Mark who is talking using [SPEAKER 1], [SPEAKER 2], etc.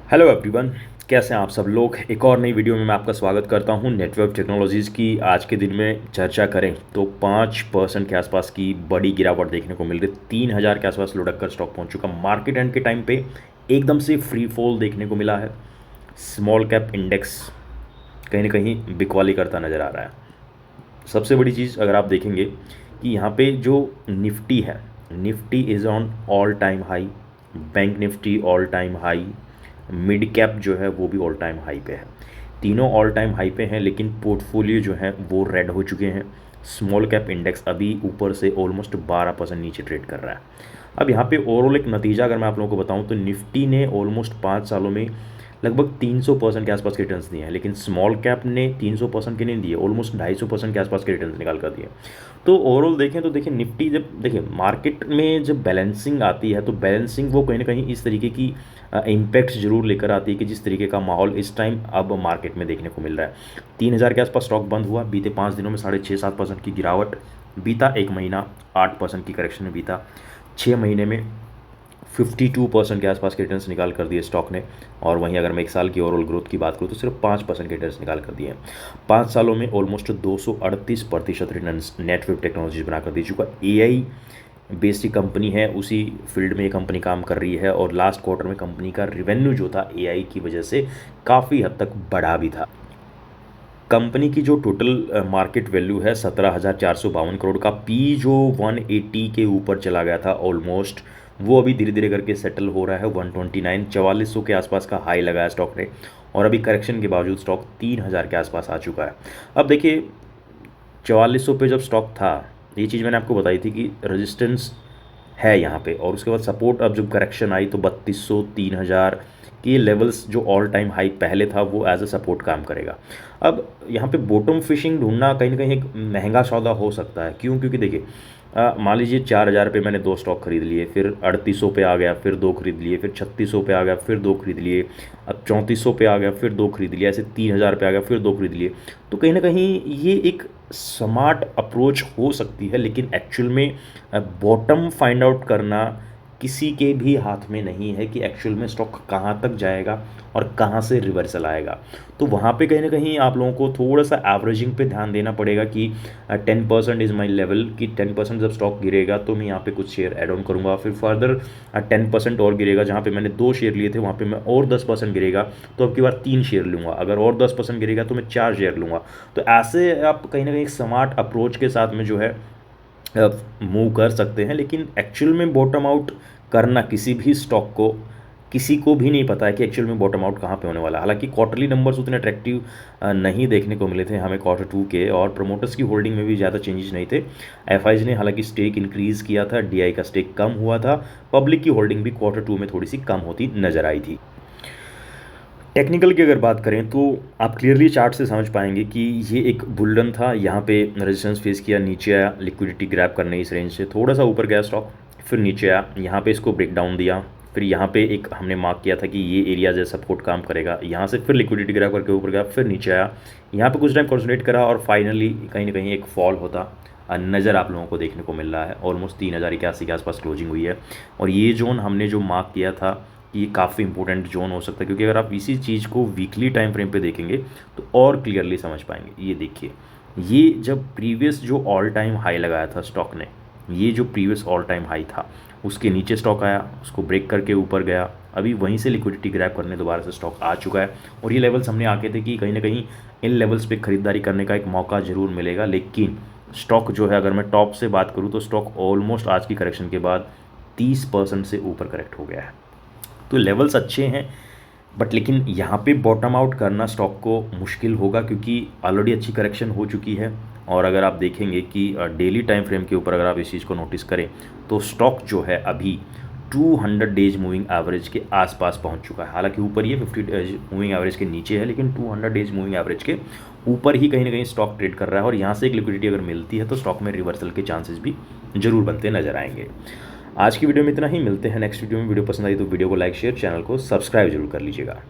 [SPEAKER 1] Hello everyone, कैसे हैं आप सब लोग। एक और नई वीडियो में मैं आपका स्वागत करता हूं। नेटवर्क टेक्नोलॉजीज़ की आज के दिन में चर्चा करें तो 5% के आसपास की बड़ी गिरावट देखने को मिल रही। 3,000 के आसपास लुढ़क कर स्टॉक पहुंच चुका। मार्केट एंड के टाइम पे एकदम से फ्री फॉल देखने को मिला है। स्मॉल कैप इंडेक्स कहीं ना कहीं बिकवाली करता नज़र आ रहा है। सबसे बड़ी चीज़ अगर आप देखेंगे कि यहाँ पे जो निफ्टी है, Nifty is on all time high, bank Nifty all time high, mid cap जो है वो भी ऑल टाइम हाई पे है। तीनों ऑल टाइम हाई पे हैं, लेकिन पोर्टफोलियो जो है वो रेड हो चुके हैं। स्मॉल कैप इंडेक्स अभी ऊपर से ऑलमोस्ट 12% नीचे ट्रेड कर रहा है। अब यहाँ पे ओवरऑल एक नतीजा अगर मैं आप लोगों को बताऊँ तो निफ्टी ने ऑलमोस्ट 5 सालों में लगभग 300% के आसपास के रिटर्न्स दिए हैं, लेकिन स्मॉल कैप ने 300% के नहीं दिए, ऑलमोस्ट 250% के आसपास के रिटर्न्स निकाल कर दिए। तो ओवरऑल देखें तो देखिए निफ्टी, जब देखिए मार्केट में जब बैलेंसिंग आती है तो बैलेंसिंग वो कहीं ना कहीं इस तरीके की इम्पैक्ट जरूर लेकर आती है कि जिस तरीके का माहौल इस टाइम अब मार्केट में देखने को मिल रहा है। 3,000 के आसपास स्टॉक बंद हुआ। बीते 5 दिनों में 6.5-7% की गिरावट। बीता एक महीना 8% की करेक्शन में बीता। 6 महीने में 52% के आसपास के रिटर्न्स निकाल कर दिए स्टॉक ने। और वहीं अगर मैं एक साल की ओवरऑल ग्रोथ की बात करूँ तो सिर्फ 5% के रिटर्न्स निकाल कर दिए हैं। 5 सालों में ऑलमोस्ट 238% रिटर्न्स नेटवर्क टेक्नोलॉजीज बना कर दे चुका। AI बेस्ड कंपनी है, उसी फील्ड में ये कंपनी काम कर रही है और लास्ट क्वार्टर में कंपनी का रेवेन्यू जो था AI की वजह से काफ़ी हद तक बढ़ा भी था। कंपनी की जो टोटल मार्केट वैल्यू है 17,452 करोड़ का, पी जो 180 के ऊपर चला गया था ऑलमोस्ट, वो अभी धीरे धीरे करके सेटल हो रहा है 129। 4400 के आसपास का हाई लगाया स्टॉक ने और अभी करेक्शन के बावजूद स्टॉक 3,000 के आसपास आ चुका है। अब देखिए 4400 पे जब स्टॉक था, ये चीज़ मैंने आपको बताई थी कि रेजिस्टेंस है यहाँ पे, और उसके बाद सपोर्ट। अब जब करेक्शन आई तो 3200 3,000 के लेवल्स जो ऑल टाइम हाई पहले था वो एज अ सपोर्ट काम करेगा। अब यहाँ पे बॉटम फिशिंग ढूंढना कहीं ना कहीं एक महंगा सौदा हो सकता है। क्यों? क्योंकि देखिए मान लीजिए 4,000 पे मैंने 2 स्टॉक खरीद लिए, फिर 3,800 पे आ गया, फिर 2 खरीद लिए, फिर 3,600 पे आ गया, फिर 2 खरीद लिए, अब 3,400 पे आ गया, फिर 2 खरीद लिए, ऐसे 3,000 पे आ गया, फिर 2 खरीद लिए। तो कहीं ना कहीं ये एक स्मार्ट अप्रोच हो सकती है, लेकिन एक्चुअल में बॉटम फाइंड आउट करना किसी के भी हाथ में नहीं है कि एक्चुअल में स्टॉक कहाँ तक जाएगा और कहाँ से रिवर्सल आएगा। तो वहाँ पे कहीं ना कहीं आप लोगों को थोड़ा सा एवरेजिंग पे ध्यान देना पड़ेगा कि 10% इज़ माई लेवल, कि 10% जब स्टॉक गिरेगा तो मैं यहाँ पे कुछ शेयर ऐड ऑन करूँगा, फिर फर्दर 10% और गिरेगा। जहाँ पे मैंने 2 शेयर लिए थे वहाँ पे मैं और 10% गिरेगा तो अब की बार 3 शेयर लूँगा, अगर और 10% गिरेगा तो मैं 4 शेयर लूँगा। तो ऐसे आप कहीं ना कहीं एक स्मार्ट अप्रोच के साथ में जो है मूव कर सकते हैं। लेकिन एक्चुअल में बॉटम आउट करना किसी भी स्टॉक को, किसी को भी नहीं पता है कि एक्चुअल में बॉटम आउट कहाँ पे होने वाला है। हालांकि क्वार्टरली नंबर्स उतने अट्रैक्टिव नहीं देखने को मिले थे हमें Q2 के, और प्रमोटर्स की होल्डिंग में भी ज़्यादा चेंजेस नहीं थे। FIs ने हालांकि स्टेक इंक्रीज़ किया था, DI का स्टेक कम हुआ था, पब्लिक की होल्डिंग भी Q2 में थोड़ी सी कम होती नजर आई थी। टेक्निकल की अगर बात करें तो आप क्लियरली चार्ट से समझ पाएंगे कि ये एक बुल रन था। यहाँ पे रेजिस्टेंस फेस किया, नीचे आया, लिक्विडिटी ग्रैब करने इस रेंज से थोड़ा सा ऊपर गया स्टॉक, फिर नीचे आया, यहाँ पे इसको ब्रेक डाउन दिया, फिर यहाँ पे एक हमने मार्क किया था कि ये एरिया जैसे सपोर्ट काम करेगा, यहाँ से फिर लिक्विडिटी ग्रैब करके ऊपर गया, फिर नीचे आया, यहाँ पे कुछ टाइम कंसोलिडेट करा और फाइनली कहीं ना कहीं एक फॉल होता नज़र आप लोगों को देखने को मिल रहा है। ऑलमोस्ट 3,081 के आसपास क्लोजिंग हुई है और ये जोन हमने जो मार्क किया था ये काफ़ी इंपॉर्टेंट जोन हो सकता है, क्योंकि अगर आप इसी चीज़ को वीकली टाइम फ्रेम पे देखेंगे तो और क्लियरली समझ पाएंगे। ये देखिए, ये जब प्रीवियस जो ऑल टाइम हाई लगाया था स्टॉक ने, ये जो प्रीवियस ऑल टाइम हाई था उसके नीचे स्टॉक आया, उसको ब्रेक करके ऊपर गया, अभी वहीं से लिक्विडिटी ग्रैब करने दोबारा से स्टॉक आ चुका है। और ये लेवल्स हमने आके थे कि कहीं ना कहीं इन लेवल्स पे खरीदारी करने का एक मौका ज़रूर मिलेगा। लेकिन स्टॉक जो है, अगर मैं टॉप से बात करूँ तो स्टॉक ऑलमोस्ट आज की करेक्शन के बाद 30% से ऊपर करेक्ट हो गया है। तो लेवल्स अच्छे हैं, बट लेकिन यहाँ पे बॉटम आउट करना स्टॉक को मुश्किल होगा, क्योंकि ऑलरेडी अच्छी करेक्शन हो चुकी है। और अगर आप देखेंगे कि डेली टाइम फ्रेम के ऊपर अगर आप इस चीज़ को नोटिस करें तो स्टॉक जो है अभी 200 डेज मूविंग एवरेज के आसपास पहुंच चुका है। हालांकि ऊपर ये 50 मूविंग एवरेज के नीचे है, लेकिन 200 डेज मूविंग एवरेज के ऊपर ही कहीं ना कहीं स्टॉक ट्रेड कर रहा है। और यहाँ से एक लिक्विडिटी अगर मिलती है तो स्टॉक में रिवर्सल के चांसेस भी जरूर बनते नजर आएंगे। आज की वीडियो में इतना ही, मिलते हैं नेक्स्ट वीडियो में। वीडियो पसंद आई तो वीडियो को लाइक, शेयर, चैनल को सब्सक्राइब जरूर कर लीजिएगा।